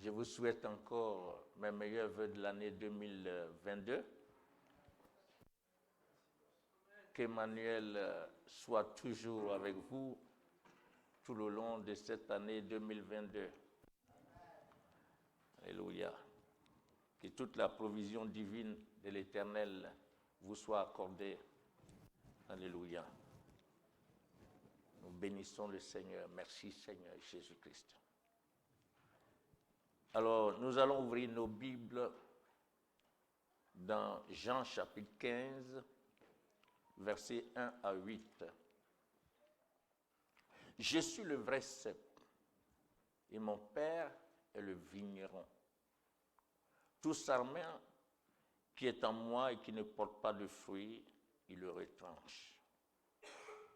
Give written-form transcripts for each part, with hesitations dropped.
Je vous souhaite encore mes meilleurs vœux de l'année 2022. Qu'Emmanuel soit toujours avec vous tout le long de cette année 2022. Alléluia. Que toute la provision divine de l'Éternel vous soit accordée. Alléluia. Nous bénissons le Seigneur. Merci Seigneur Jésus-Christ. Alors, nous allons ouvrir nos Bibles dans Jean chapitre 15, versets 1 à 8. Je suis le vrai cep et mon Père est le vigneron. Tout sarment qui est en moi et qui ne porte pas de fruits, il le retranche.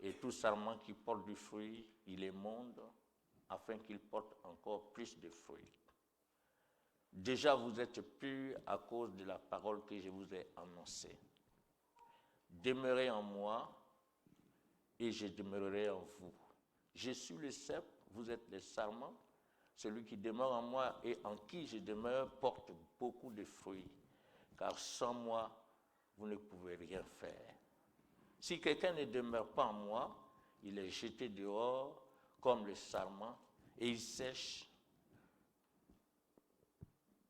Et tout sarment qui porte du fruit, il émonde afin qu'il porte encore plus de fruits. Déjà, vous êtes purs à cause de la parole que je vous ai annoncée. Demeurez en moi et je demeurerai en vous. Je suis le cep, vous êtes les sarments. Celui qui demeure en moi et en qui je demeure porte beaucoup de fruits, car sans moi, vous ne pouvez rien faire. Si quelqu'un ne demeure pas en moi, il est jeté dehors comme le sarment et il sèche.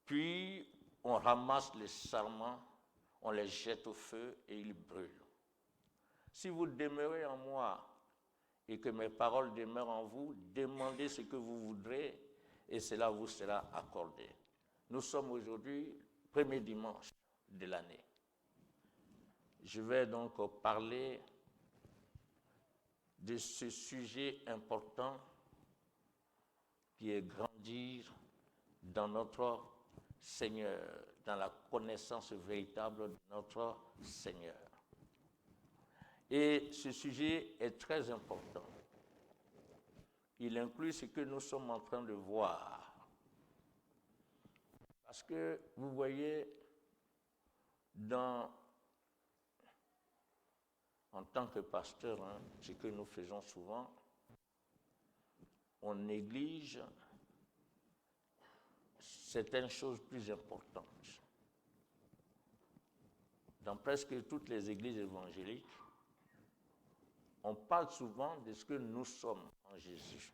Puis on ramasse les sarments, on les jette au feu et ils brûlent. Si vous demeurez en moi et que mes paroles demeurent en vous, demandez ce que vous voudrez et cela vous sera accordé. Nous sommes aujourd'hui, premier dimanche de l'année. Je vais donc parler de ce sujet important qui est grandir dans notre Seigneur, dans la connaissance véritable de notre Seigneur. Et ce sujet est très important. Il inclut ce que nous sommes en train de voir. Parce que vous voyez, en tant que pasteur, ce que nous faisons souvent, on néglige certaines choses plus importantes. Dans presque toutes les églises évangéliques, on parle souvent de ce que nous sommes en Jésus.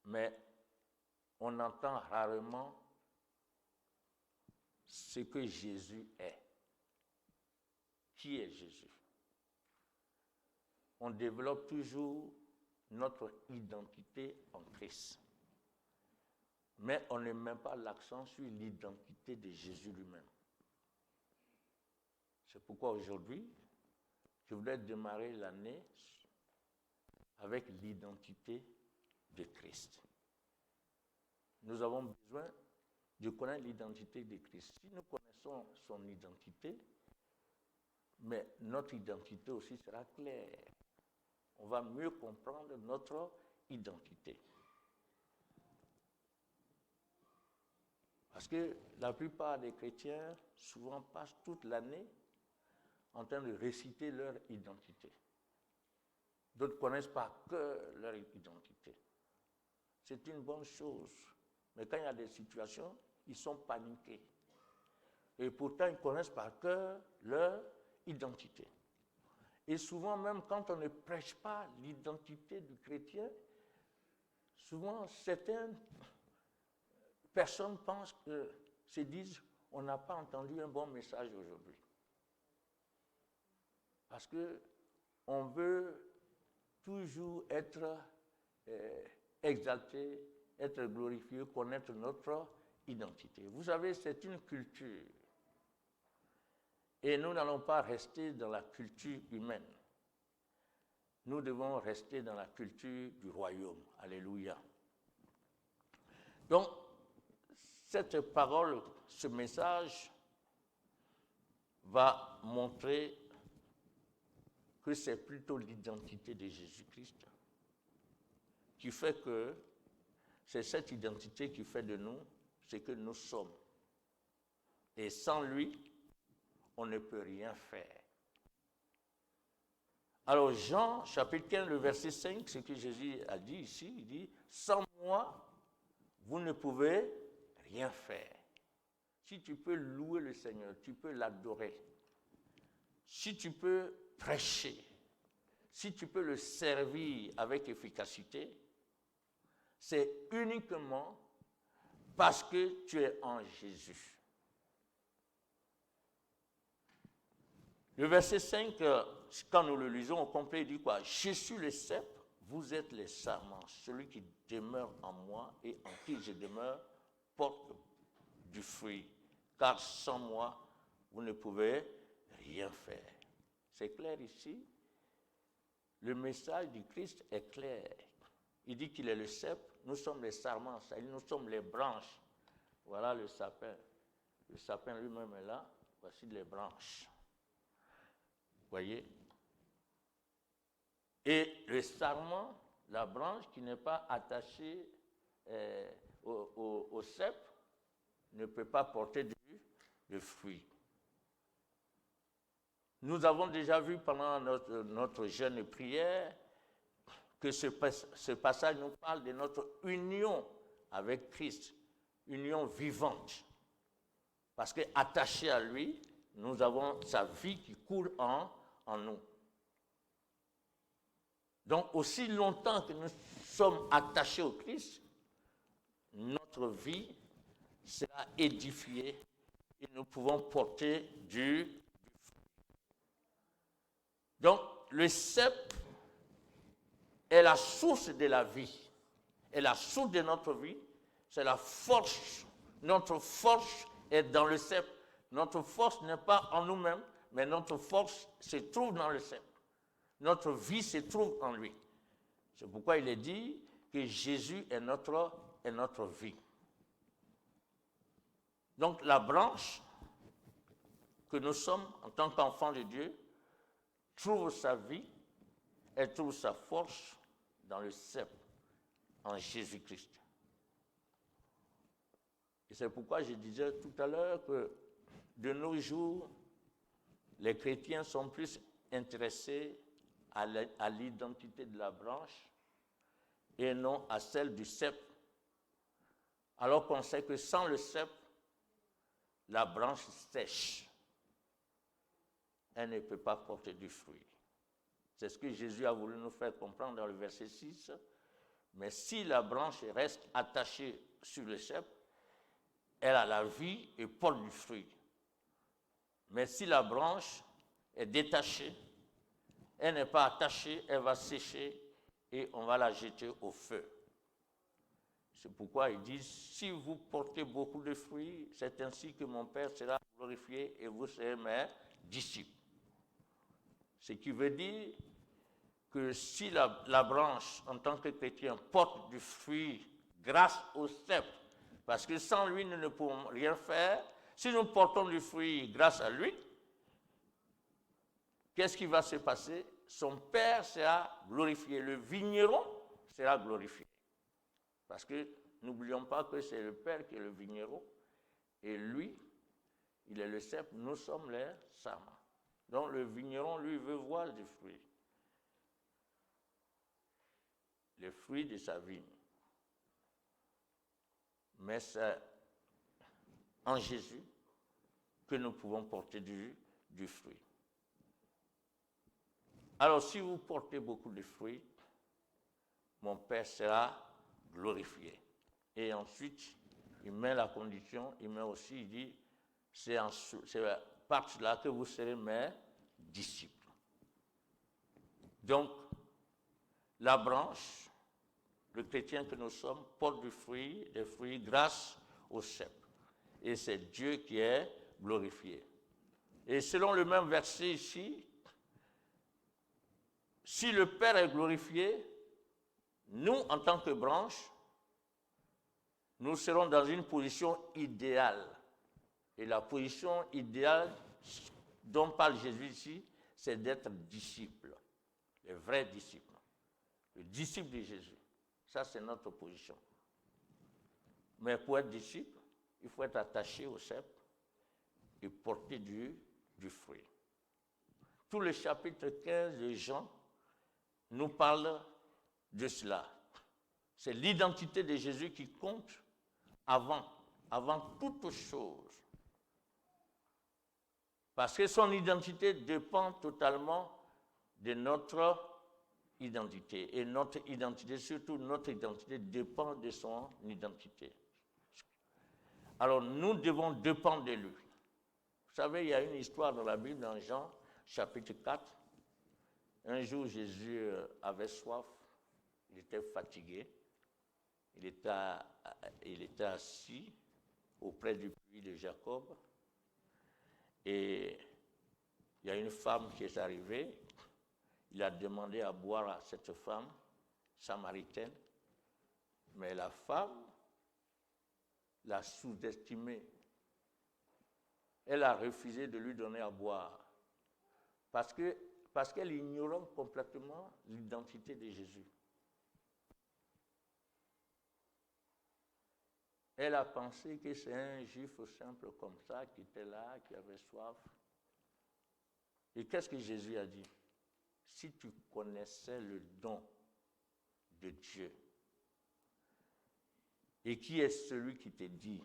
Mais on entend rarement ce que Jésus est. Qui est Jésus? On développe toujours notre identité en Christ. Mais on ne met pas l'accent sur l'identité de Jésus lui-même. C'est pourquoi aujourd'hui, je voudrais démarrer l'année avec l'identité de Christ. Nous avons besoin de connaître l'identité de Christ. Si nous connaissons son identité, mais notre identité aussi sera claire. On va mieux comprendre notre identité. Parce que la plupart des chrétiens souvent passent toute l'année en train de réciter leur identité. D'autres ne connaissent pas que leur identité. C'est une bonne chose. Mais quand il y a des situations, ils sont paniqués. Et pourtant, ils ne connaissent pas que leur identité. Et souvent, même quand on ne prêche pas l'identité du chrétien, souvent certaines personnes pensent se disent, on n'a pas entendu un bon message aujourd'hui. Parce qu'on veut toujours être exalté, être glorifié, connaître notre identité. Vous savez, c'est une culture. Et nous n'allons pas rester dans la culture humaine. Nous devons rester dans la culture du royaume. Alléluia. Donc, cette parole, ce message va montrer que c'est plutôt l'identité de Jésus-Christ qui fait que c'est cette identité qui fait de nous ce que nous sommes. Et sans lui, on ne peut rien faire. Alors Jean, chapitre 15, le verset 5, ce que Jésus a dit ici, il dit, sans moi, vous ne pouvez rien faire. Si tu peux louer le Seigneur, tu peux l'adorer. Si tu peux prêcher, si tu peux le servir avec efficacité, c'est uniquement parce que tu es en Jésus. Le verset 5, quand nous le lisons au complet, il dit quoi? Je suis le cep, vous êtes les sarments. Celui qui demeure en moi et en qui je demeure porte du fruit. Car sans moi, vous ne pouvez rien faire. C'est clair ici? Le message du Christ est clair. Il dit qu'il est le cep, nous sommes les sarments, c'est-à-dire nous sommes les branches. Voilà le sapin. Le sapin lui-même est là, voici les branches. Voyez? Et le sarment, la branche qui n'est pas attachée au cep, ne peut pas porter de fruit. Nous avons déjà vu pendant notre jeûne et prière que ce passage nous parle de notre union avec Christ, union vivante. Parce qu'attachés à lui, nous avons sa vie qui coule en nous. Donc, aussi longtemps que nous sommes attachés au Christ, notre vie sera édifiée et nous pouvons porter du fruit. Donc, le cep est la source de la vie, est la source de notre vie, c'est la force. Notre force est dans le cep. Notre force n'est pas en nous-mêmes, mais notre force se trouve dans le cep. Notre vie se trouve en lui. C'est pourquoi il est dit que Jésus est notre vie. Donc la branche que nous sommes en tant qu'enfants de Dieu trouve sa vie, elle trouve sa force dans le cep, en Jésus-Christ. Et c'est pourquoi je disais tout à l'heure que de nos jours, les chrétiens sont plus intéressés à l'identité de la branche et non à celle du cep. Alors qu'on sait que sans le cep, la branche sèche. Elle ne peut pas porter du fruit. C'est ce que Jésus a voulu nous faire comprendre dans le verset 6. Mais si la branche reste attachée sur le cep, elle a la vie et porte du fruit. Mais si la branche est détachée, elle n'est pas attachée, elle va sécher et on va la jeter au feu. C'est pourquoi il dit, si vous portez beaucoup de fruits, c'est ainsi que mon Père sera glorifié et vous serez mes disciples. Ce qui veut dire que si la branche, en tant que chrétien, porte du fruit grâce au cep, parce que sans lui, nous ne pouvons rien faire. Si nous portons du fruit grâce à lui, qu'est-ce qui va se passer? Son Père sera glorifié. Le vigneron sera glorifié. Parce que n'oublions pas que c'est le Père qui est le vigneron. Et lui, il est le cep, nous sommes les sarments. Donc le vigneron, lui, veut voir des fruits. Les fruits de sa vigne. Mais c'est en Jésus que nous pouvons porter du fruit. Alors, si vous portez beaucoup de fruits, mon Père sera glorifié. Et ensuite, il met la condition, il met aussi, il dit, c'est par cela que vous serez mes disciples. Donc, la branche, le chrétien que nous sommes, porte des fruits grâce au cep. Et c'est Dieu qui est glorifié. Et selon le même verset ici, si le Père est glorifié, nous, en tant que branche, nous serons dans une position idéale. Et la position idéale dont parle Jésus ici, c'est d'être disciple, le vrai disciple, le disciple de Jésus. Ça, c'est notre position. Mais pour être disciple, il faut être attaché au cep et porter du fruit. Tout le chapitre 15 de Jean nous parle de cela. C'est l'identité de Jésus qui compte avant toute chose. Parce que son identité dépend totalement de notre identité. Et notre identité, surtout notre identité, dépend de son identité. Alors nous devons dépendre de lui. Vous savez, il y a une histoire dans la Bible, dans Jean, chapitre 4. Un jour, Jésus avait soif, il était fatigué, il était assis auprès du puits de Jacob. Et il y a une femme qui est arrivée, il a demandé à boire à cette femme samaritaine, mais la femme l'a sous-estimé. Elle a refusé de lui donner à boire parce qu'elle ignorait complètement l'identité de Jésus. Elle a pensé que c'est un juif simple comme ça qui était là, qui avait soif. Et qu'est-ce que Jésus a dit? Si tu connaissais le don de Dieu, et qui est celui qui te dit,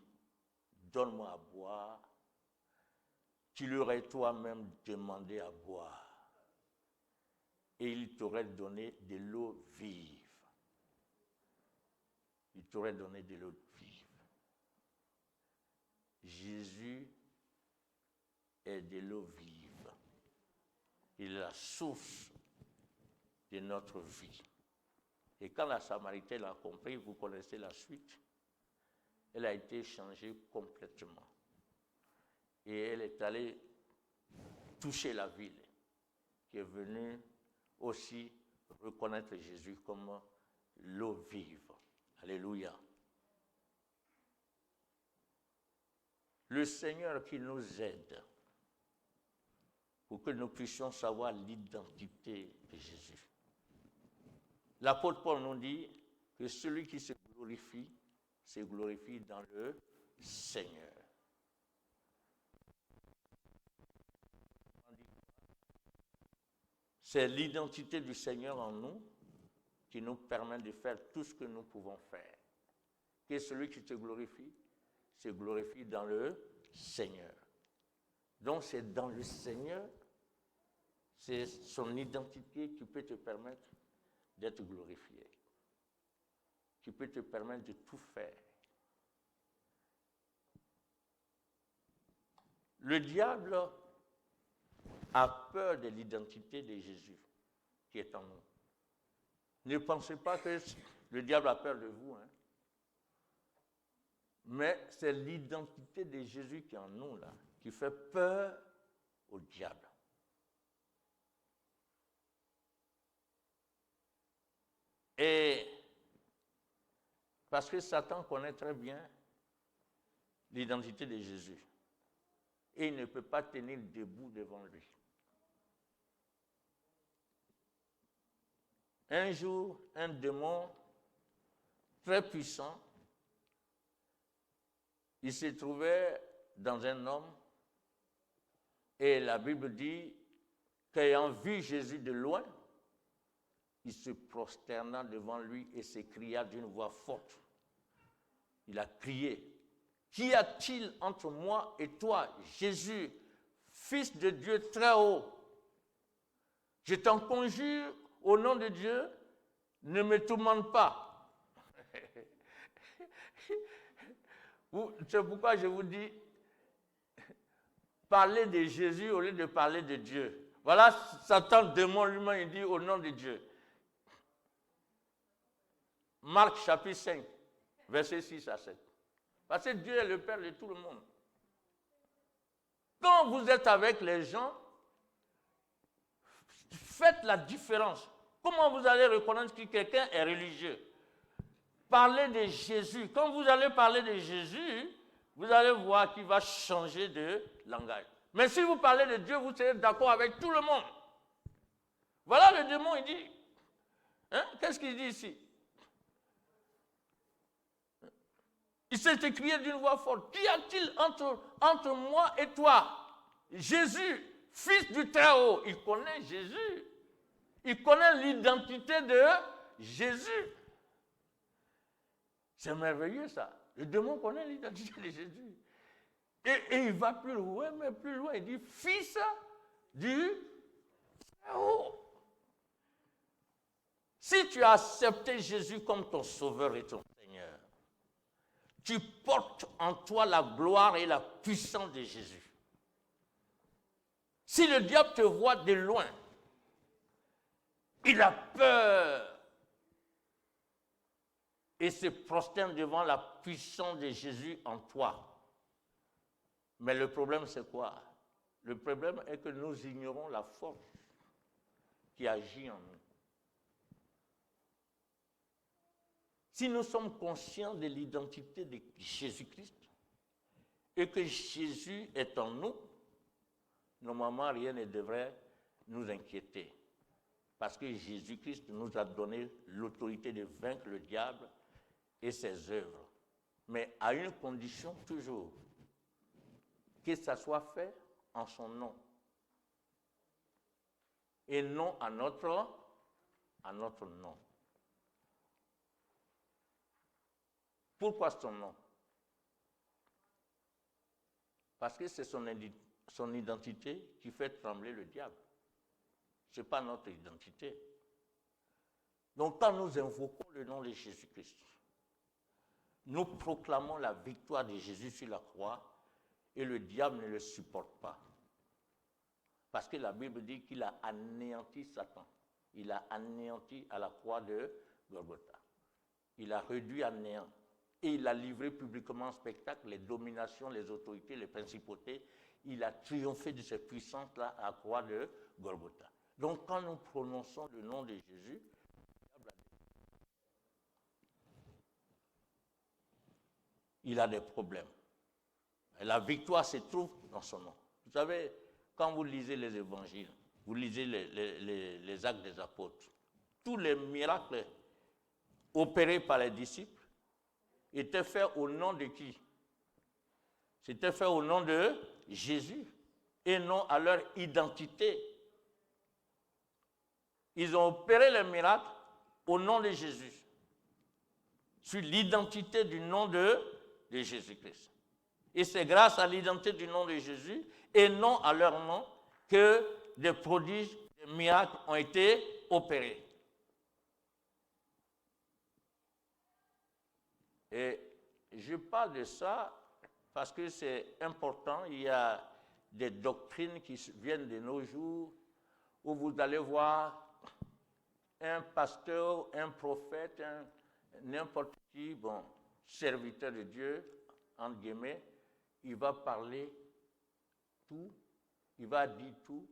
donne-moi à boire, tu l'aurais toi-même demandé à boire, et il t'aurait donné de l'eau vive. Il t'aurait donné de l'eau vive. Jésus est de l'eau vive. Il est la source de notre vie. Et quand la Samaritaine a compris, vous connaissez la suite, elle a été changée complètement. Et elle est allée toucher la ville, qui est venue aussi reconnaître Jésus comme l'eau vive. Alléluia. Le Seigneur qui nous aide pour que nous puissions savoir l'identité de Jésus. L'apôtre Paul nous dit que celui qui se glorifie dans le Seigneur. C'est l'identité du Seigneur en nous qui nous permet de faire tout ce que nous pouvons faire. Que celui qui se glorifie dans le Seigneur. Donc c'est dans le Seigneur, c'est son identité qui peut te permettre d'être glorifié, qui peut te permettre de tout faire. Le diable a peur de l'identité de Jésus qui est en nous. Ne pensez pas que le diable a peur de vous, hein? Mais c'est l'identité de Jésus qui est en nous, là, qui fait peur au diable. Et parce que Satan connaît très bien l'identité de Jésus. Et il ne peut pas tenir debout devant lui. Un jour, un démon très puissant, il se trouvait dans un homme et la Bible dit qu'ayant vu Jésus de loin, il se prosterna devant lui et s'écria d'une voix forte. Il a crié, « Qu'y a-t-il entre moi et toi, Jésus, Fils de Dieu très haut? Je t'en conjure au nom de Dieu, ne me tourmente pas. » C'est pourquoi je vous dis, parlez de Jésus au lieu de parler de Dieu. Voilà, Satan démon lui-même, il dit au nom de Dieu. Marc chapitre 5, versets 6 à 7. Parce que Dieu est le Père de tout le monde. Quand vous êtes avec les gens, faites la différence. Comment vous allez reconnaître que quelqu'un est religieux? Parlez de Jésus. Quand vous allez parler de Jésus, vous allez voir qu'il va changer de langage. Mais si vous parlez de Dieu, vous serez d'accord avec tout le monde. Voilà le démon, il dit. Hein? Qu'est-ce qu'il dit ici? Il s'est écrié d'une voix forte. Qu'y a-t-il entre moi et toi? Jésus, Fils du Très-Haut. Il connaît Jésus. Il connaît l'identité de Jésus. C'est merveilleux ça. Le démon connaît l'identité de Jésus. Et il va plus loin, mais plus loin, il dit fils du Très-Haut. Si tu as accepté Jésus comme ton sauveur et ton Seigneur, tu portes en toi la gloire et la puissance de Jésus. Si le diable te voit de loin, il a peur et se prosterne devant la puissance de Jésus en toi. Mais le problème, c'est quoi? Le problème est que nous ignorons la force qui agit en nous. Si nous sommes conscients de l'identité de Jésus-Christ et que Jésus est en nous, normalement, rien ne devrait nous inquiéter. Parce que Jésus-Christ nous a donné l'autorité de vaincre le diable et ses œuvres. Mais à une condition toujours, que ça soit fait en son nom. Et non à notre nom. Pourquoi son nom? Parce que c'est son identité qui fait trembler le diable. Ce n'est pas notre identité. Donc quand nous invoquons le nom de Jésus-Christ, nous proclamons la victoire de Jésus sur la croix et le diable ne le supporte pas. Parce que la Bible dit qu'il a anéanti Satan. Il a anéanti à la croix de Golgotha. Il a réduit à néant. Et il a livré publiquement en spectacle les dominations, les autorités, les principautés. Il a triomphé de ces puissances-là à la croix de Golgotha. Donc quand nous prononçons le nom de Jésus, il a des problèmes. Et la victoire se trouve dans son nom. Vous savez, quand vous lisez les évangiles, vous lisez les actes des apôtres, tous les miracles opérés par les disciples étaient faits au nom de qui? C'était fait au nom de Jésus et non à leur identité. Ils ont opéré les miracles au nom de Jésus, sur l'identité du nom de Jésus-Christ. Et c'est grâce à l'identité du nom de Jésus et non à leur nom que des prodiges, des miracles ont été opérés. Et je parle de ça parce que c'est important. Il y a des doctrines qui viennent de nos jours où vous allez voir un pasteur, un prophète, n'importe qui, bon, serviteur de Dieu, entre guillemets, il va parler tout, il va dire tout.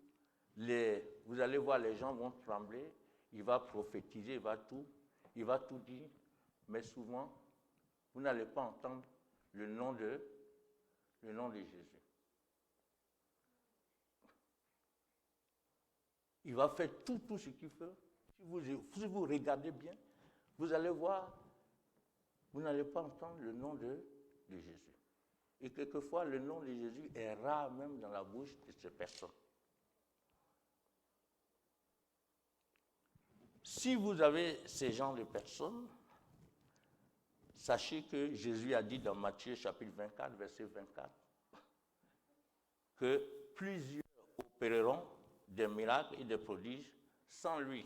Vous allez voir, les gens vont trembler, il va prophétiser, il va tout dire, mais souvent, vous n'allez pas entendre le nom de Jésus. Il va faire tout ce qu'il fait. Si vous regardez bien, vous allez voir, vous n'allez pas entendre le nom de Jésus. Et quelquefois, le nom de Jésus est rare même dans la bouche de ces personnes. Si vous avez ces genres de personnes, sachez que Jésus a dit dans Matthieu chapitre 24, verset 24, que plusieurs opéreront des miracles et des prodiges sans lui.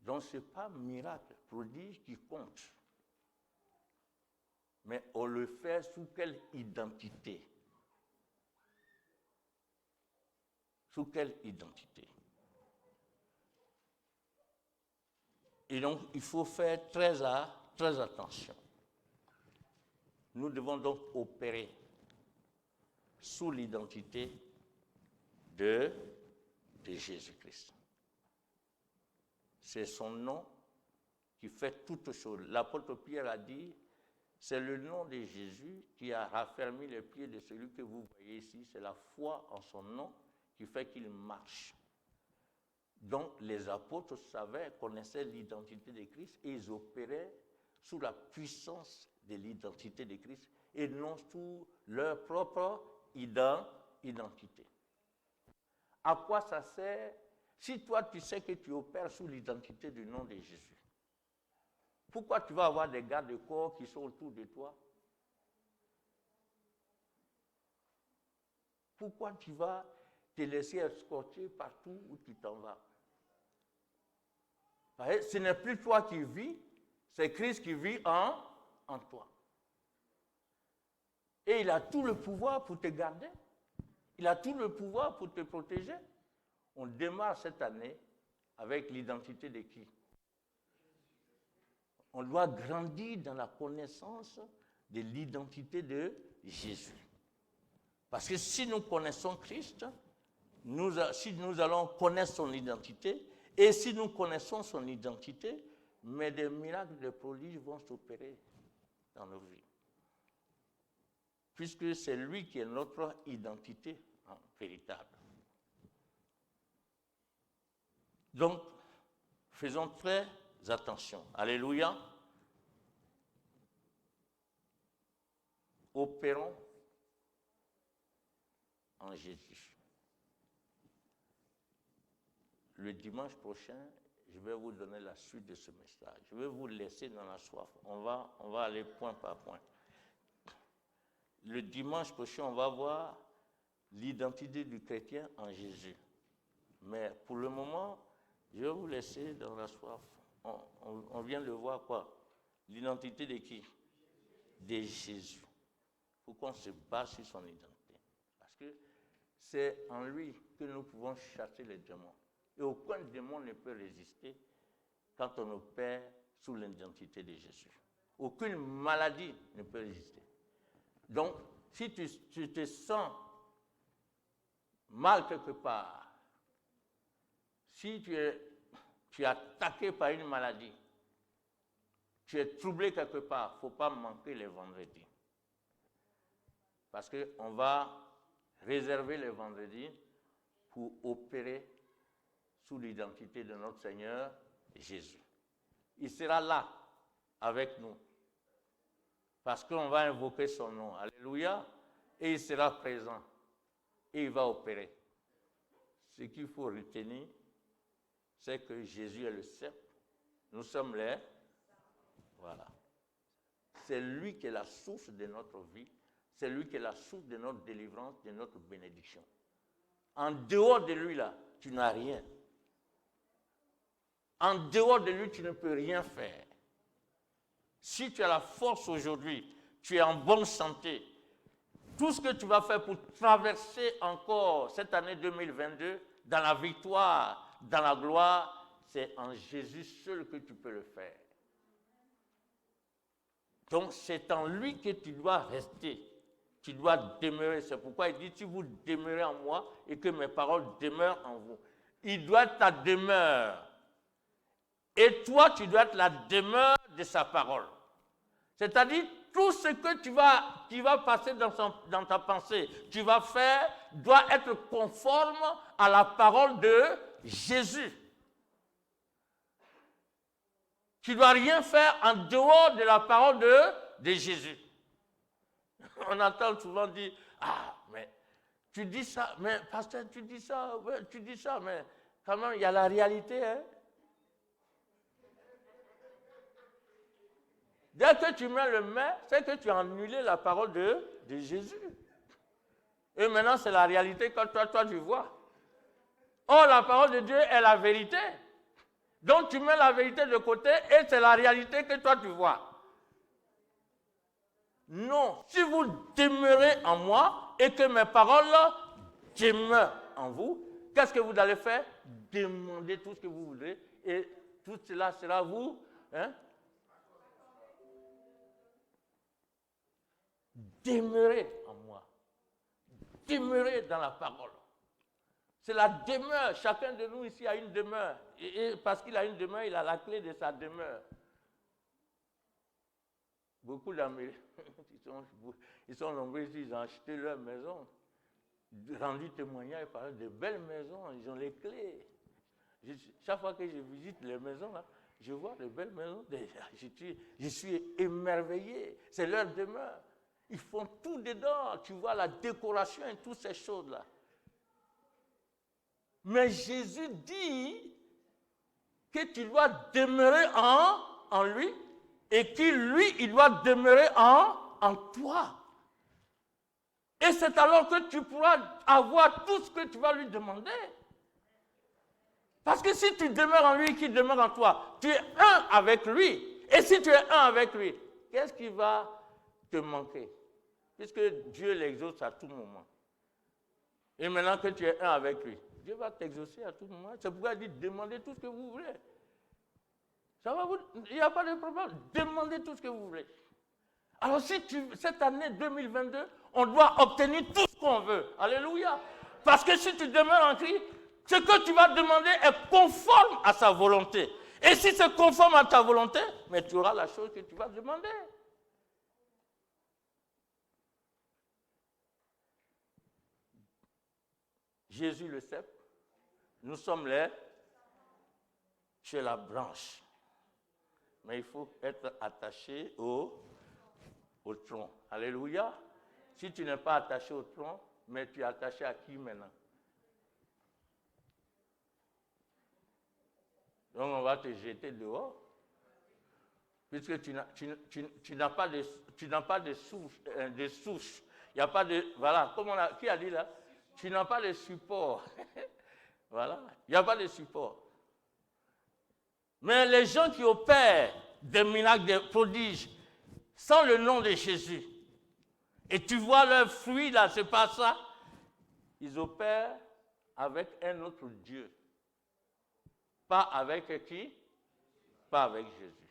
Donc ce n'est pas miracle, prodige qui compte. Mais on le fait sous quelle identité? Sous quelle identité? Et donc, il faut faire très attention. Nous devons donc opérer sous l'identité de Jésus-Christ. C'est son nom qui fait toutes choses. L'apôtre Pierre a dit, c'est le nom de Jésus qui a raffermi les pieds de celui que vous voyez ici. C'est la foi en son nom qui fait qu'il marche. Donc les apôtres connaissaient l'identité de Christ et ils opéraient sous la puissance de l'identité de Christ et non sous leur propre identité. À quoi ça sert si toi tu sais que tu opères sous l'identité du nom de Jésus? Pourquoi tu vas avoir des gardes corps qui sont autour de toi? Pourquoi tu vas te laisser escorter partout où tu t'en vas? Ce n'est plus toi qui vis, c'est Christ qui vit en toi. Et il a tout le pouvoir pour te garder. Il a tout le pouvoir pour te protéger. On démarre cette année avec l'identité de qui? On doit grandir dans la connaissance de l'identité de Jésus. Parce que si nous connaissons Christ, si nous allons connaître son identité, et si nous connaissons son identité, mais des miracles, des prodiges vont s'opérer dans nos vies. Puisque c'est lui qui est notre identité véritable. Donc, faisons très attention. Alléluia. Opérons en Jésus. Le dimanche prochain, je vais vous donner la suite de ce message. Je vais vous laisser dans la soif. On va aller point par point. Le dimanche prochain, on va voir l'identité du chrétien en Jésus. Mais pour le moment, je vais vous laisser dans la soif. On vient de voir quoi? L'identité de qui? De Jésus. Il faut qu'on se base sur son identité. Parce que c'est en lui que nous pouvons chasser les démons. Et aucun démon ne peut résister quand on opère sous l'identité de Jésus. Aucune maladie ne peut résister. Donc, si tu te sens mal quelque part, si tu es attaqué par une maladie, tu es troublé quelque part, il ne faut pas manquer les vendredis. Parce qu'on va réserver les vendredis pour opérer sous l'identité de notre Seigneur Jésus. Il sera là avec nous. Parce qu'on va invoquer son nom. Alléluia. Et il sera présent. Et il va opérer. Ce qu'il faut retenir, c'est que Jésus est le sceptre. Nous sommes les. Voilà. C'est lui qui est la source de notre vie. C'est lui qui est la source de notre délivrance, de notre bénédiction. En dehors de lui, là, tu n'as rien. En dehors de lui, tu ne peux rien faire. Si tu as la force aujourd'hui, tu es en bonne santé, tout ce que tu vas faire pour traverser encore cette année 2022 dans la victoire, dans la gloire, c'est en Jésus seul que tu peux le faire. Donc c'est en lui que tu dois rester, tu dois demeurer. C'est pourquoi il dit, si vous demeurez en moi et que mes paroles demeurent en vous. Il doit être ta demeure. Et toi, tu dois être la demeure de sa parole. C'est-à-dire, tout ce que qui va passer dans ta pensée, tu vas faire, doit être conforme à la parole de Jésus. Tu ne dois rien faire en dehors de la parole de Jésus. On entend souvent dire, ah, mais tu dis ça, mais pasteur, tu dis ça, mais quand même, il y a la réalité, hein. Dès que tu mets le mais, c'est que tu as annulé la parole de Jésus. Et maintenant, c'est la réalité que toi, tu vois. Or, la parole de Dieu est la vérité. Donc, tu mets la vérité de côté et c'est la réalité que toi, tu vois. Non, si vous demeurez en moi et que mes paroles demeurent en vous, qu'est-ce que vous allez faire? Demandez tout ce que vous voudrez et tout cela sera vous. Hein? Demeurez en moi. Demeurez dans la parole. C'est la demeure. Chacun de nous ici a une demeure. Et parce qu'il a une demeure, il a la clé de sa demeure. Beaucoup d'Américains, ils sont nombreux ici, ils ont acheté leur maison, rendu témoignage par de belles maisons, ils ont les clés. Chaque fois que je visite les maisons, là, je vois de belles maisons, je suis émerveillé. C'est leur demeure. Ils font tout dedans, tu vois la décoration et toutes ces choses-là. Mais Jésus dit que tu dois demeurer en lui et que lui, il doit demeurer en toi. Et c'est alors que tu pourras avoir tout ce que tu vas lui demander. Parce que si tu demeures en lui, qu'il demeure en toi, tu es un avec lui. Et si tu es un avec lui, qu'est-ce qui va te manquer? Puisque Dieu l'exauce à tout moment. Et maintenant que tu es un avec lui, Dieu va t'exaucer à tout moment. C'est pourquoi il dit demandez tout ce que vous voulez. Ça va vous, il n'y a pas de problème. Demandez tout ce que vous voulez. Alors si cette année 2022, on doit obtenir tout ce qu'on veut. Alléluia. Parce que si tu demeures en Christ, ce que tu vas demander est conforme à sa volonté. Et si c'est conforme à ta volonté, mais tu auras la chose que tu vas demander. Jésus le cep, nous sommes chez la branche. Mais il faut être attaché au tronc. Alléluia. Si tu n'es pas attaché au tronc, mais tu es attaché à qui maintenant? Donc on va te jeter dehors. Puisque tu n'as pas de souche. Il n'y a pas de... Voilà, qui a dit là? Tu n'as pas de support. Voilà, il n'y a pas de support. Mais les gens qui opèrent des miracles, des prodiges, sans le nom de Jésus, et tu vois leurs fruits là, c'est pas ça, ils opèrent avec un autre Dieu. Pas avec qui? Pas avec Jésus.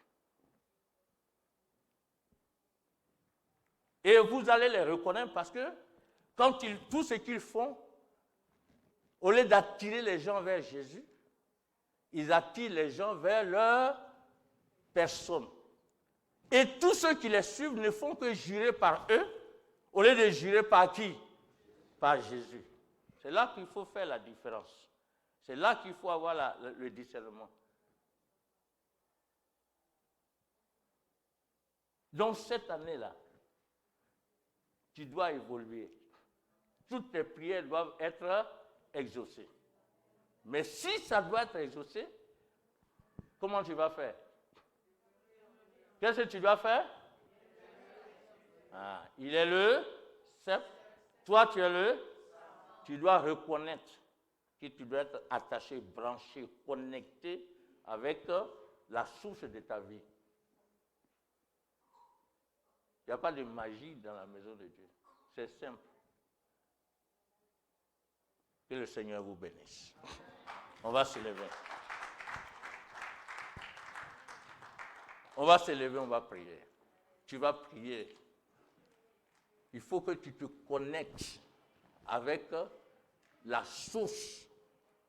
Et vous allez les reconnaître parce que quand tout ce qu'ils font, au lieu d'attirer les gens vers Jésus, ils attirent les gens vers leur personne. Et tous ceux qui les suivent ne font que jurer par eux, au lieu de jurer par qui? Par Jésus. C'est là qu'il faut faire la différence. C'est là qu'il faut avoir le discernement. Donc cette année-là, tu dois évoluer. Toutes tes prières doivent être exaucées. Mais si ça doit être exaucé, comment tu vas faire? Qu'est-ce que tu dois faire? Il est le cep. Toi, tu es tu dois reconnaître que tu dois être attaché, branché, connecté avec la source de ta vie. Il n'y a pas de magie dans la maison de Dieu. C'est simple. Que le Seigneur vous bénisse. On va se lever. On va se lever, on va prier. Tu vas prier. Il faut que tu te connectes avec la source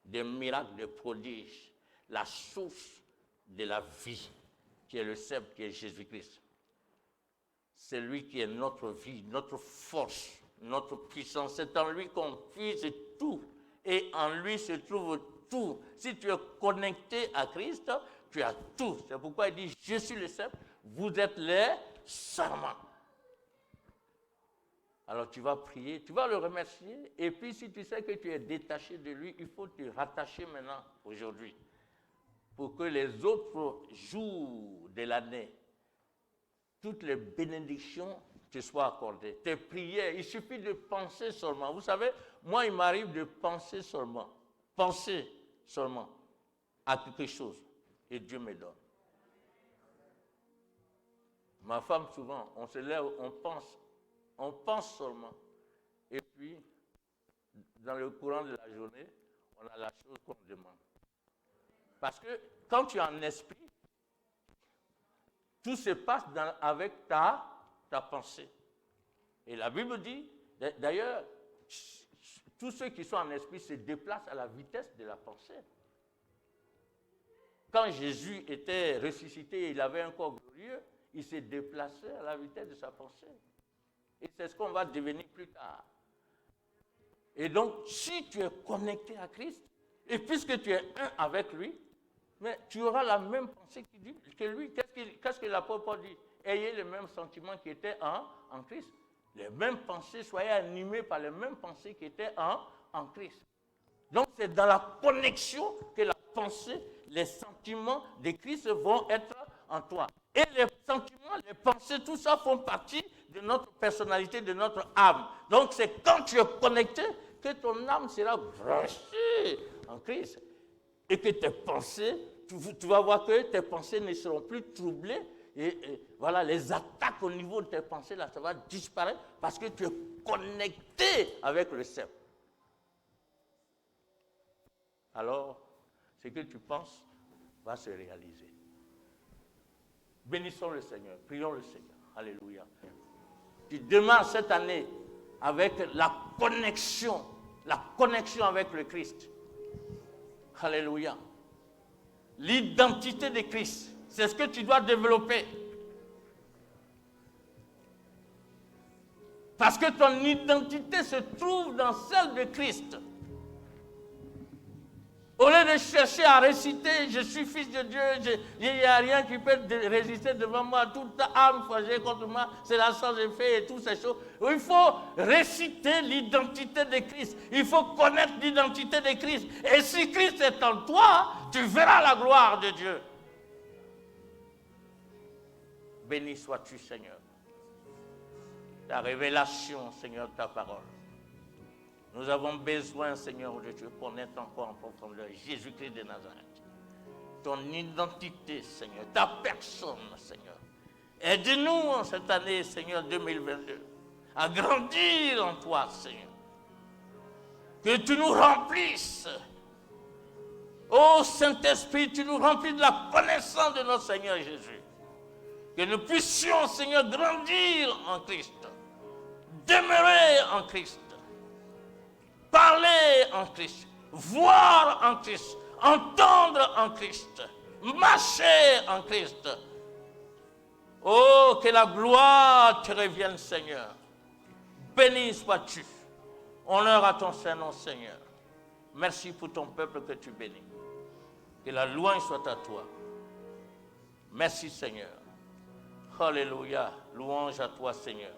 des miracles, des prodiges, la source de la vie, qui est le cep, qui est Jésus-Christ. C'est lui qui est notre vie, notre force, notre puissance. C'est en lui qu'on puise tout. Et en lui se trouve tout. Si tu es connecté à Christ, tu as tout. C'est pourquoi il dit, je suis le cep, vous êtes les sarments. Alors tu vas prier, tu vas le remercier. Et puis si tu sais que tu es détaché de lui, il faut te rattacher maintenant, aujourd'hui. Pour que les autres jours de l'année, toutes les bénédictions te soient accordées. Tes prières, il suffit de penser seulement. Vous savez, moi, il m'arrive de penser seulement à quelque chose. Et Dieu me donne. Ma femme, souvent, on se lève, on pense seulement. Et puis, dans le courant de la journée, on a la chose qu'on demande. Parce que quand tu es en esprit, tout se passe avec ta pensée. Et la Bible dit, d'ailleurs, tous ceux qui sont en esprit se déplacent à la vitesse de la pensée. Quand Jésus était ressuscité, il avait un corps glorieux, il se déplaçait à la vitesse de sa pensée. Et c'est ce qu'on va devenir plus tard. Et donc, si tu es connecté à Christ, et puisque tu es un avec lui, mais tu auras la même pensée que lui. Qu'est-ce que l'apôtre Paul dit? Ayez les mêmes sentiments qui étaient en Christ. Les mêmes pensées, soyez animés par les mêmes pensées qui étaient en Christ. Donc c'est dans la connexion que la pensée, les sentiments de Christ vont être en toi. Et les sentiments, les pensées, tout ça font partie de notre personnalité, de notre âme. Donc c'est quand tu es connecté que ton âme sera branchée en Christ. Et que tes pensées, tu vas voir que tes pensées ne seront plus troublées. Et voilà, les attaques au niveau de tes pensées, là, ça va disparaître parce que tu es connecté avec le Seigneur. Alors, ce que tu penses va se réaliser. Bénissons le Seigneur, prions le Seigneur. Alléluia. Tu démarres cette année avec la connexion avec le Christ. Alléluia. L'identité de Christ, c'est ce que tu dois développer. Parce que ton identité se trouve dans celle de Christ. Au lieu de chercher à réciter, je suis fils de Dieu, il n'y a rien qui peut résister devant moi, toute âme forgée contre moi, c'est la sang j'ai fait et toutes ces choses. Il faut réciter l'identité de Christ, il faut connaître l'identité de Christ. Et si Christ est en toi, tu verras la gloire de Dieu. Béni sois-tu, Seigneur. Ta révélation, Seigneur, ta parole. Nous avons besoin, Seigneur, de te connaître encore en profondeur. Jésus-Christ de Nazareth. Ton identité, Seigneur. Ta personne, Seigneur. Aide-nous en cette année, Seigneur, 2022, à grandir en toi, Seigneur. Que tu nous remplisses. Ô Saint-Esprit, tu nous remplis de la connaissance de notre Seigneur Jésus. Que nous puissions, Seigneur, grandir en Christ. Demeurer en Christ. Parler en Christ, voir en Christ, entendre en Christ, marcher en Christ. Oh, que la gloire te revienne, Seigneur. Béni sois-tu. Honneur à ton Saint-Nom, Seigneur. Merci pour ton peuple que tu bénis. Que la louange soit à toi. Merci, Seigneur. Alléluia. Louange à toi, Seigneur.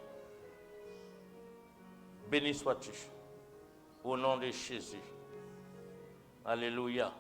Béni sois-tu. Au nom de Jésus. Alléluia.